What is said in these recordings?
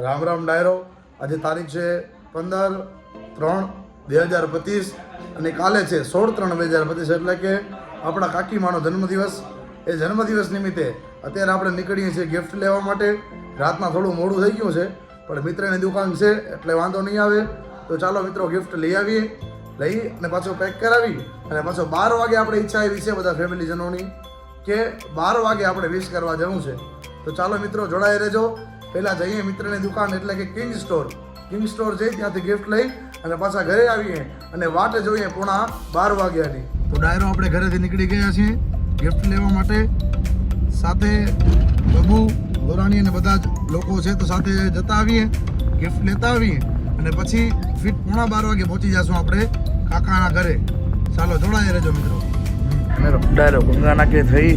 રામ રામ ડાયરો. આજે તારીખ છે 15/3/2025 અને કાલે છે 16/3/2025 એટલે કે આપણા કાકીમાનો જન્મદિવસ. એ જન્મદિવસ નિમિત્તે અત્યારે આપણે નીકળીએ છીએ ગિફ્ટ લેવા માટે. રાતના થોડું મોડું થઈ ગયું છે પણ મિત્રની દુકાન છે એટલે વાંધો નહીં આવે. તો ચાલો મિત્રો ગિફ્ટ લઈ આવીએ, લઈ અને પાછો પેક કરાવી અને પાછો 12 વાગે આપણે ઈચ્છા એવી છે બધા ફેમિલીજનોની કે 12 વાગે આપણે વિશ કરવા જવું છે. તો ચાલો મિત્રો જોડાઈ રહેજો. પહેલાં જઈએ મિત્રની દુકાન એટલે કે કિંગ સ્ટોર જઈ ત્યાંથી ગિફ્ટ લઈ અને પાછા ઘરે આવીએ અને વાટે જોઈએ 11:30 વાગ્યાની. તો ડાયરો આપણે ઘરેથી નીકળી ગયા છીએ ગિફ્ટ લેવા માટે. સાથે બબુ ગોરાણી અને બધા જ લોકો છે તો સાથે જતા આવીએ, ગિફ્ટ લેતા આવીએ અને પછી ફિટ 11:30 વાગે પહોંચી જશું આપણે કાકાના ઘરે. ચાલો જોડાઈ રહેજો મિત્રો. ડાયરો ગંગા નાકે થઈ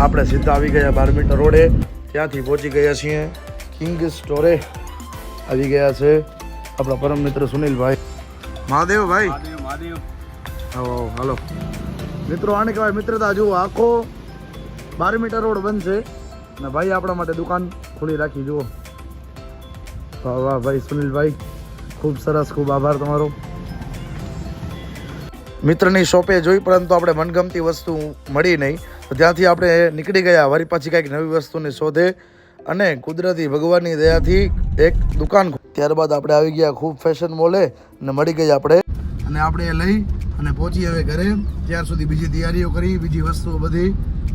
આપણે સીધા આવી ગયા 12 મીટર રોડે. ત્યાંથી પહોંચી ગયા છીએ કિંગ સ્ટોરે. આવી ગયા છે આપણા પરમ મિત્ર સુનિલભાઈ. મહાદેવ ભાઈ, આવો હાલો મિત્રો. આને કહેવાય મિત્રતા. જુઓ આખો 12 મીટર રોડ બંધ છે અને ભાઈ આપણા માટે દુકાન ખુલ્લી રાખી. જુઓ વાહ વાહ ભાઈ સુનિલભાઈ, ખૂબ સરસ, ખૂબ આભાર તમારો. મિત્રની શોપે જોઈ પરંતુ આપણે મનગમતી વસ્તુ મળી નહીં તો ત્યાંથી આપણે નીકળી ગયા વળી પાછી કંઈક નવી વસ્તુની શોધે અને કુદરતી ભગવાનની દયાથી એક દુકાન. ત્યારબાદ આપણે આવી ગયા ખૂબ ફેશન મોલે અને મળી ગઈ આપણે અને આપણે એ લઈ અને પહોંચી હવે ઘરે. ત્યાર સુધી બીજી તૈયારીઓ કરી, બીજી વસ્તુઓ બધી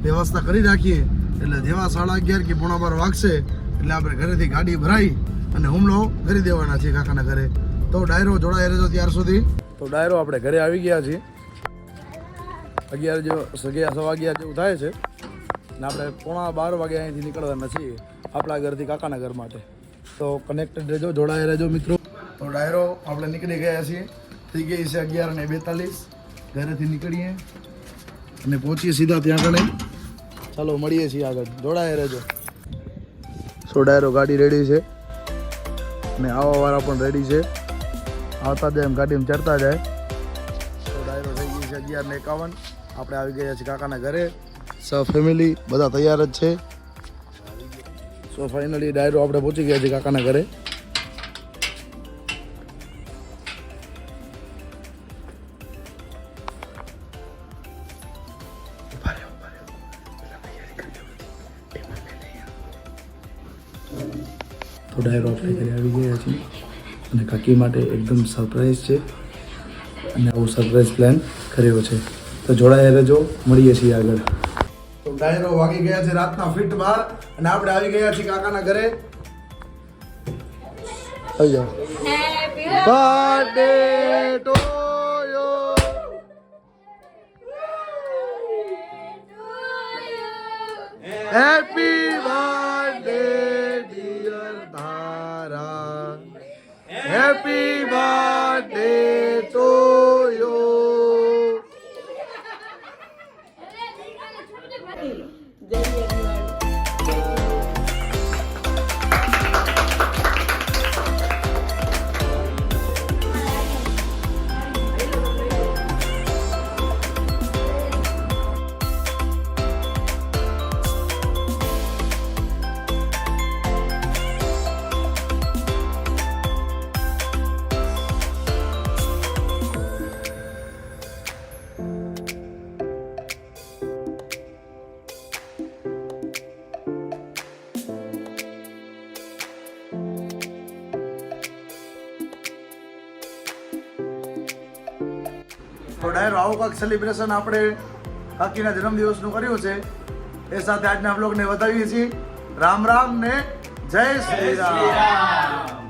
વ્યવસ્થા કરી રાખીએ એટલે જેવા 11:30 કે 11:15 વાગશે એટલે આપણે ઘરેથી ગાડી ભરાઈ અને હુમલો કરી દેવાના છીએ કાકાના ઘરે. તો ડાયરો જોડાઈ રહેજો ત્યાર સુધી. તો ડાયરો આપણે ઘરે આવી ગયા છીએ. 11:15 જેવું થાય છે ને આપણે 11:15 વાગે અહીંથી નીકળવાના છીએ આપણા ઘરથી કાકાના ઘર માટે. તો કનેક્ટેડ રહેજો, જોડાઈ રહેજો મિત્રો. તો ડાયરો આપણે નીકળી ગયા છીએ. થઈ ગઈ છે 11:42. ઘરેથી નીકળીએ અને પહોંચીએ સીધા ત્યાં આગળ. ચાલો મળીએ છીએ આગળ, જોડાઈ રહેજો. સો ડાયરો ગાડી રેડી છે અને આવવાવાળા પણ રેડી છે. આવતા જાય એમ ગાડીમાં ચડતા જાય. તો ડાયરો થઈ ગઈ છે 11:51. આપણે આવી ગયા છીએ કાકાના ઘરે. સ ફેમિલી બધા તૈયાર જ છે. સો ફાઇનલી ડાયરો આપણે પહોંચી ગયા છીએ કાકાના ઘરે. તો ડાયરો આપણે ઘરે આવી ગયા છીએ અને કાકી માટે એકદમ સરપ્રાઈઝ છે અને આવું સરપ્રાઈઝ પ્લાન કર્યો છે. તો જોડાઈ રહેજો, મળીએ છીએ આગળ. તો ડાયરો વાગી ગયા છે રાતના ફિટ 12 અને આપણે આવી ગયા છીએ કાકાના ઘરે. આવી જાઓ. Birthday to you. Happy birthday dear Tara. Happy birthday to you. તો ડાયરો આવું કાંઈક સેલિબ્રેશન આપણે કાકીના જન્મદિવસનું કર્યું છે. એ સાથે આજના બ્લોગને વધાવીએ છીએ. રામ રામ ને જય શ્રી રામ.